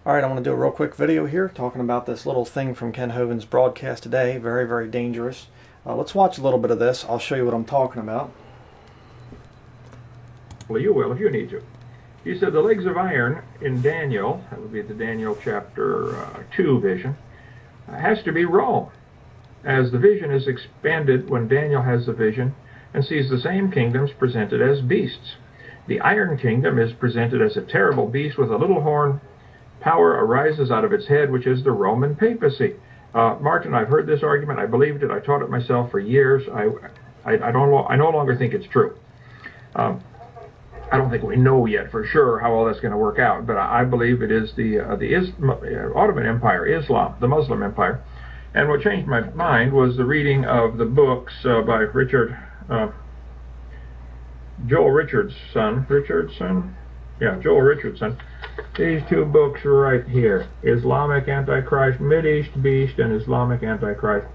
Alright, I'm going to do a real quick video here talking about this little thing from Ken Hovind's broadcast today. Very, very dangerous. Let's watch a little bit of this. I'll show you what I'm talking about. Well, you will if you need to. He said the legs of iron in Daniel, that would be the Daniel chapter 2 vision, has to be Rome, as the vision is expanded when Daniel has the vision and sees the same kingdoms presented as beasts. The Iron Kingdom is presented as a terrible beast with a little horn. Power arises out of its head, which is the Roman papacy. Martin, I've heard this argument. I believed it. I taught it myself for years. I no longer think it's true. I don't think we know yet for sure how all that's going to work out, but I believe it is the Ottoman Empire, Islam, the Muslim Empire. And what changed my mind was the reading of the books by Joel Richardson. Yeah, Joel Richardson. These two books right here, Islamic Antichrist, Mideast Beast, and Islamic Antichrist.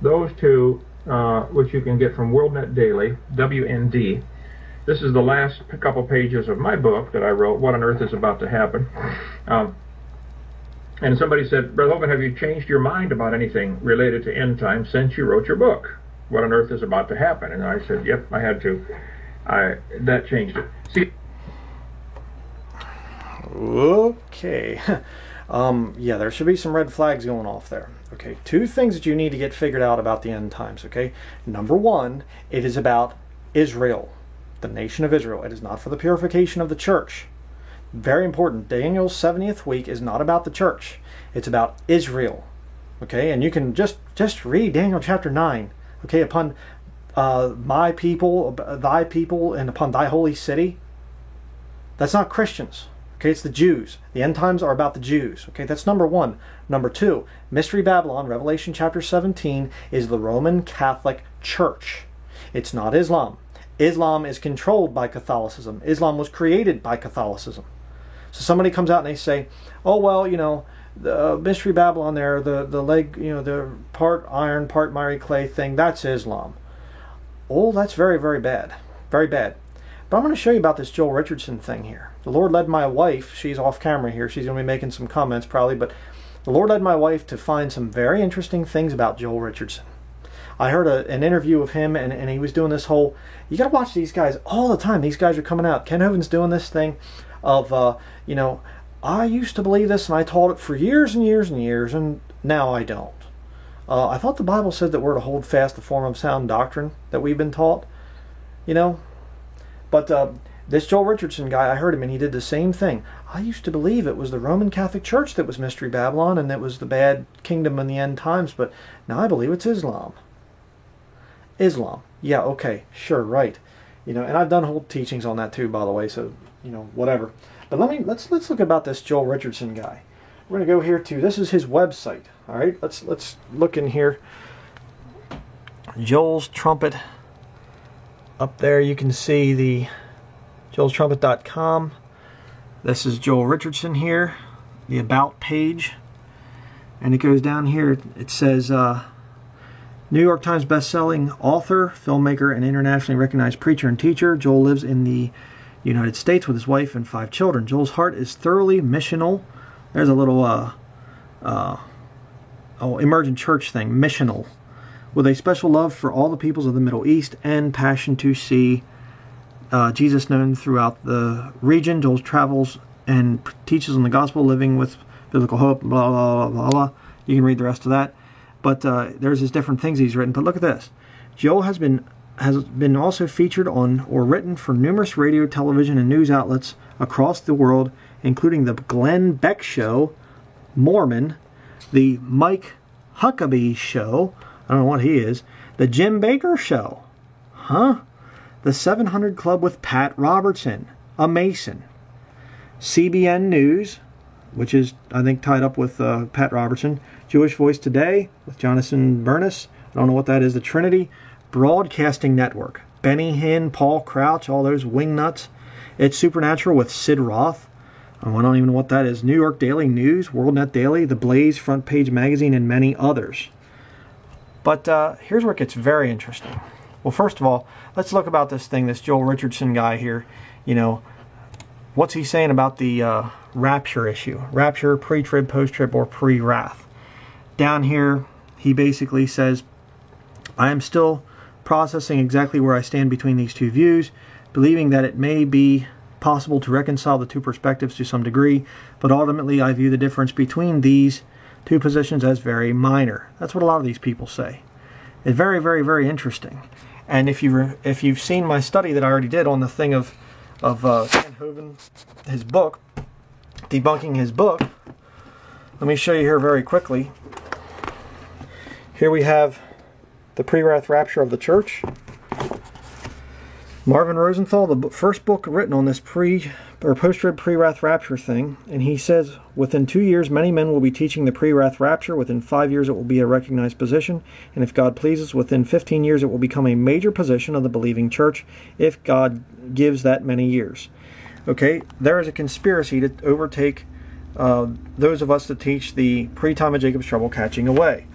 Those two, which you can get from WorldNet Daily, WND. This is the last couple pages of my book that I wrote, What on Earth is About to Happen. And somebody said, Brother Hovind, have you changed your mind about anything related to end time since you wrote your book, What on Earth is About to Happen? And I said, yep, I had to. That changed it. See. Okay. Yeah, there should be some red flags going off there. Okay, two things that you need to get figured out about the end times, okay? Number one, it is about Israel, the nation of Israel. It is not for the purification of the church. Very important. Daniel's 70th week is not about the church. It's about Israel. Okay, and you can just read Daniel chapter 9. Okay, upon my people, thy people, and upon thy holy city. That's not Christians. Okay, it's the Jews. The end times are about the Jews. Okay, that's number one. Number two, Mystery Babylon, Revelation chapter 17, is the Roman Catholic Church. It's not Islam. Islam is controlled by Catholicism. Islam was created by Catholicism. So somebody comes out and they say, oh, well, you know, the Mystery Babylon there, the leg, you know, the part iron, part miry clay thing, that's Islam. Oh, that's very, very bad. Very bad. But I'm going to show you about this Joel Richardson thing here. The Lord led my wife, she's off camera here, she's going to be making some comments probably, but the Lord led my wife to find some very interesting things about Joel Richardson. I heard an interview of him, and he was doing this whole, you got to watch these guys all the time. These guys are coming out. Ken Hovind's doing this thing of, you know, I used to believe this, and I taught it for years and years and years, and now I don't. I thought the Bible said that we're to hold fast the form of sound doctrine that we've been taught, you know. But this Joel Richardson guy, I heard him, and he did the same thing. I used to believe it was the Roman Catholic Church that was Mystery Babylon, and that was the bad kingdom in the end times, but now I believe it's Islam. Islam. Yeah, okay, sure, right. You know, and I've done whole teachings on that too, by the way, so, you know, whatever. But let's look about this Joel Richardson guy. We're going to go here to, this is his website. All right, let's look in here. Joel's Trumpet. Up there you can see the joelstrumpet.com. This is Joel Richardson here, the About page. And it goes down here, it says, New York Times best-selling author, filmmaker, and internationally recognized preacher and teacher. Joel lives in the United States with his wife and 5 children. Joel's heart is thoroughly missional. There's a little emergent church thing, missional, with a special love for all the peoples of the Middle East and passion to see Jesus known throughout the region. Joel travels and teaches on the gospel, living with biblical hope, blah, blah, blah, blah, blah. You can read the rest of that. But there's his different things he's written. But look at this. Joel has been also featured on or written for numerous radio, television, and news outlets across the world, including the Glenn Beck Show, Mormon, the Mike Huckabee Show, I don't know what he is, the Jim Baker Show, the 700 Club with Pat Robertson, a Mason, CBN News, which is, I think, tied up with Pat Robertson, Jewish Voice Today with Jonathan Bernis, I don't know what that is, the Trinity Broadcasting Network, Benny Hinn, Paul Crouch, all those wingnuts. It's Supernatural with Sid Roth. I don't even know what that is. New York Daily News, WorldNet Daily, The Blaze, Front Page Magazine, and many others. But here's where it gets very interesting. Well, first of all, let's look about this thing, this Joel Richardson guy here. You know, what's he saying about the rapture issue? Rapture, pre-trib, post-trib, or pre-wrath? Down here, he basically says, I am still processing exactly where I stand between these two views, believing that it may be possible to reconcile the two perspectives to some degree, but ultimately I view the difference between these two positions as very minor. That's what a lot of these people say. It's very, very, very interesting. And if you've seen my study that I already did on the thing of Van Hoven, his book, debunking his book, let me show you here very quickly. Here we have the pre-wrath rapture of the church. Marvin Rosenthal, the first book written on this post-trib pre-wrath rapture thing, and he says, within 2 years, many men will be teaching the pre-wrath rapture. Within 5 years, it will be a recognized position, and if God pleases, within 15 years, it will become a major position of the believing church, if God gives that many years. Okay, there is a conspiracy to overtake those of us that teach the pre-time of Jacob's trouble catching away.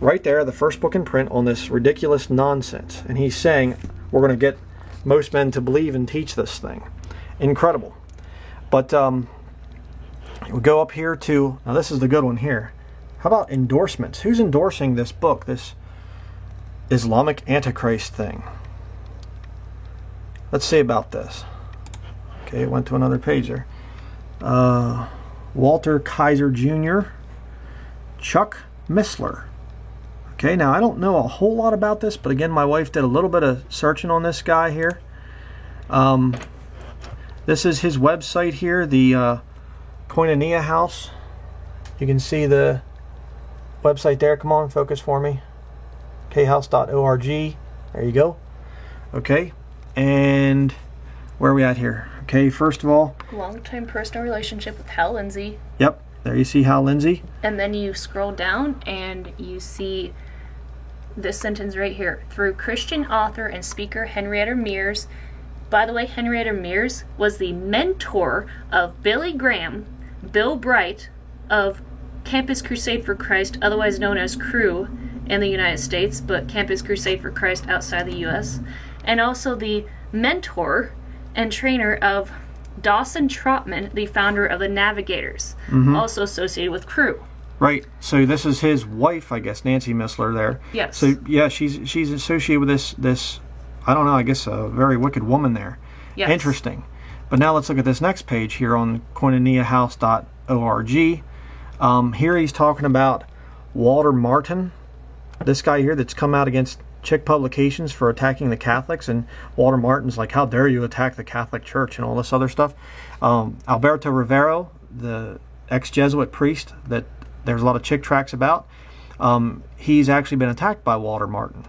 Right there, the first book in print on this ridiculous nonsense, and he's saying we're going to get most men to believe and teach this thing. Incredible. But we'll go up here to, now this is the good one here. How about endorsements? Who's endorsing this book, this Islamic Antichrist thing? Let's see about this. Okay, it went to another page there. Walter Kaiser Jr., Chuck Missler. Okay, now I don't know a whole lot about this, but again, my wife did a little bit of searching on this guy here. This is his website here, the Koinonia House. You can see the website there. Come on, focus for me. khouse.org. There you go. Okay, and where are we at here? Okay, first of all, long-time personal relationship with Hal Lindsey. Yep, there you see Hal Lindsey. And then you scroll down and you see this sentence right here. Through Christian author and speaker Henrietta Mears. By the way, Henrietta Mears was the mentor of Billy Graham, Bill Bright of Campus Crusade for Christ, otherwise known as Cru in the United States, but Campus Crusade for Christ outside the U.S., and also the mentor and trainer of Dawson Trotman, the founder of the Navigators, also associated with Cru. Right. So this is his wife, I guess, Nancy Missler there. Yes. So yeah, she's associated with this I don't know, I guess a very wicked woman there. Yes. Interesting. But now let's look at this next page here on koinoniahouse.org. Here he's talking about Walter Martin, this guy here that's come out against Chick Publications for attacking the Catholics, and Walter Martin's like, how dare you attack the Catholic Church and all this other stuff. Alberto Rivero, the ex-Jesuit priest that there's a lot of Chick tracts about, he's actually been attacked by Walter Martin.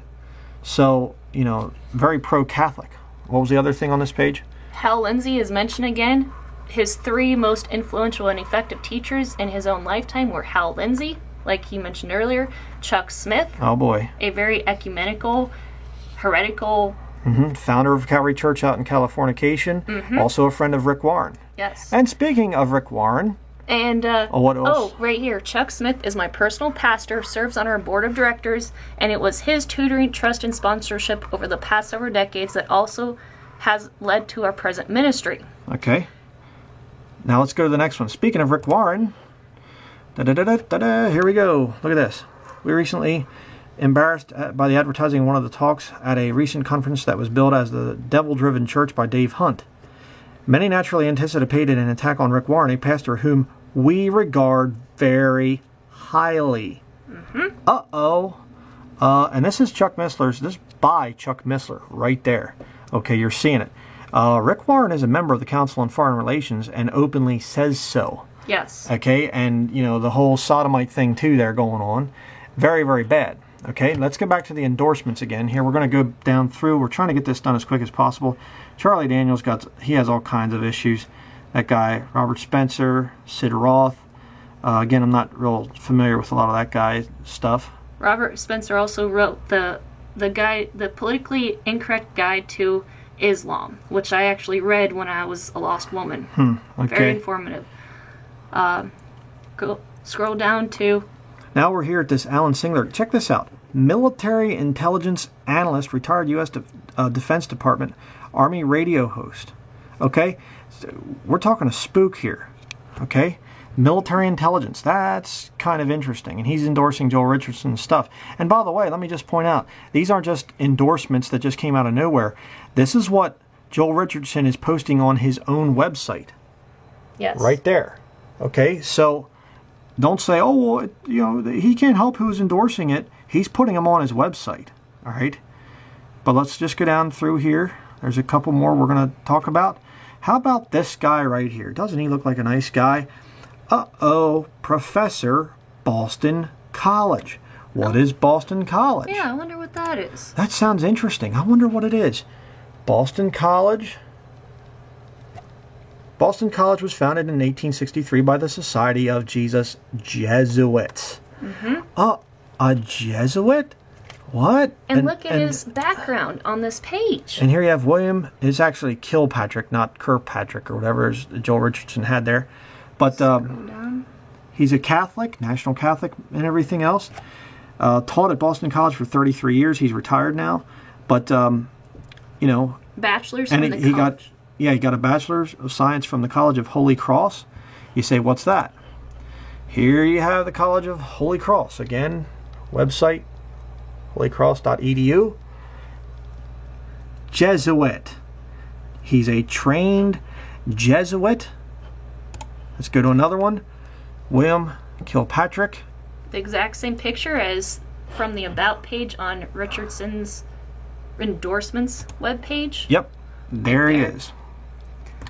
So, you know, very pro-Catholic. What was the other thing on this page? Hal Lindsey is mentioned again. His three most influential and effective teachers in his own lifetime were Hal Lindsey, like he mentioned earlier, Chuck Smith. Oh boy. A very ecumenical, heretical... Founder of Calvary Church out in Californication. Also a friend of Rick Warren. Yes. And speaking of Rick Warren... And, what else? Oh, right here. Chuck Smith is my personal pastor, serves on our board of directors, and it was his tutoring, trust, and sponsorship over the past several decades that also has led to our present ministry. Okay. Now let's go to the next one. Speaking of Rick Warren, here we go. Look at this. We recently embarrassed by the advertising of one of the talks at a recent conference that was billed as the Devil-Driven Church by Dave Hunt. Many naturally anticipated an attack on Rick Warren, a pastor whom we regard very highly. And this is Chuck Missler's, this is by Chuck Missler right there. Okay, you're seeing it. Rick Warren is a member of the Council on Foreign Relations and openly says so. Yes. Okay, and you know, the whole sodomite thing too there going on. Very, very bad. Okay, let's get back to the endorsements again. Here, we're going to go down through. We're trying to get this done as quick as possible. Charlie Daniels he has all kinds of issues. That guy, Robert Spencer, Sid Roth. Again, I'm not real familiar with a lot of that guy's stuff. Robert Spencer also wrote the politically incorrect guide to Islam, which I actually read when I was a lost woman. Okay. Very informative. Scroll down to... Now we're here at this Alan Singler. Check this out. Military intelligence analyst, retired U.S. Defense Department, Army radio host. Okay? So we're talking a spook here. Okay? Military intelligence. That's kind of interesting. And he's endorsing Joel Richardson's stuff. And by the way, let me just point out, these aren't just endorsements that just came out of nowhere. This is what Joel Richardson is posting on his own website. Yes. Right there. Okay? So don't say, oh, well, you know, he can't help who's endorsing it. He's putting them on his website. All right? But let's just go down through here. There's a couple more we're going to talk about. How about this guy right here? Doesn't he look like a nice guy? Uh-oh, Professor Boston College. What is Boston College? Yeah, I wonder what that is. That sounds interesting. I wonder what it is. Boston College. Boston College was founded in 1863 by the Society of Jesus Jesuits. A Jesuit? What? And look at his background on this page. And here you have William. It's actually Kilpatrick, not Kirkpatrick or whatever Joel Richardson had there. But he's a Catholic, national Catholic, and everything else. Taught at Boston College for 33 years. He's retired now. But, you know. Bachelor's and from the he college. He got a Bachelor's of Science from the College of Holy Cross. You say, what's that? Here you have the College of Holy Cross. Again, website, holycross.edu. Jesuit. He's a trained Jesuit. Let's go to another one. William Kilpatrick. The exact same picture as from the About page on Richardson's endorsements webpage. Yep, there he is.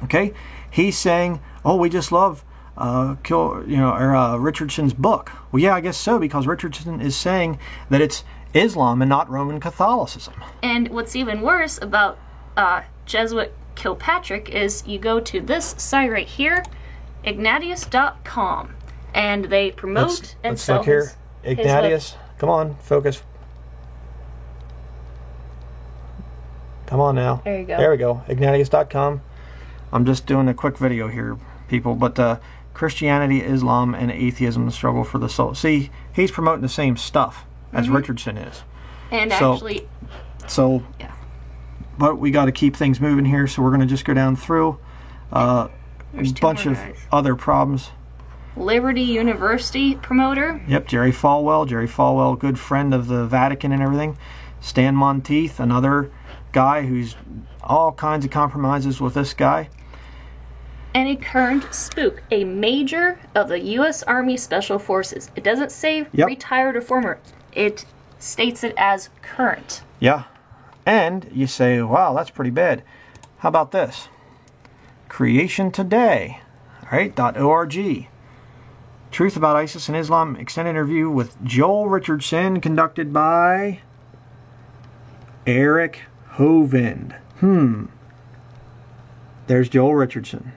Okay, he's saying, "Oh, we just love Richardson's book." Well, yeah, I guess so, because Richardson is saying that it's Islam and not Roman Catholicism. And what's even worse about Jesuit Kilpatrick is you go to this site right here, Ignatius.com, and they promote and let's sell look here. Ignatius, come on, focus. Come on now. There you go. There we go. Ignatius.com. I'm just doing a quick video here, people. But Christianity, Islam, and atheism, the struggle for the soul. See, he's promoting the same stuff as Richardson is. And So yeah. But we got to keep things moving here, so we're going to just go down through a There's two bunch more of guys. other problems. Liberty University promoter. Yep, Jerry Falwell, good friend of the Vatican and everything. Stan Monteith, another guy who's all kinds of compromises with this guy. And a current spook, a major of the U.S. Army Special Forces. It doesn't say retired or former. It states it as current. Yeah. And you say, wow, that's pretty bad. How about this? Creation Today, all right, .org. Truth about ISIS and Islam, extended interview with Joel Richardson, conducted by Eric Hovind. There's Joel Richardson.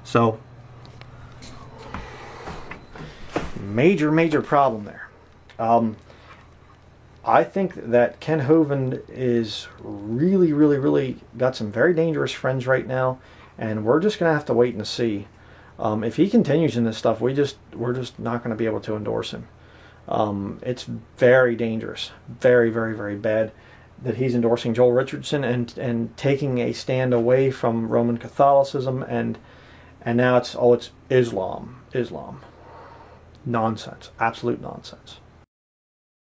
So, major problem there. I think that Ken Hovind is really got some very dangerous friends right now, and we're just going to have to wait and see. If he continues in this stuff, we're just not going to be able to endorse him. It's very dangerous, very bad that he's endorsing Joel Richardson and taking a stand away from Roman Catholicism, and now it's Islam. Nonsense, absolute nonsense.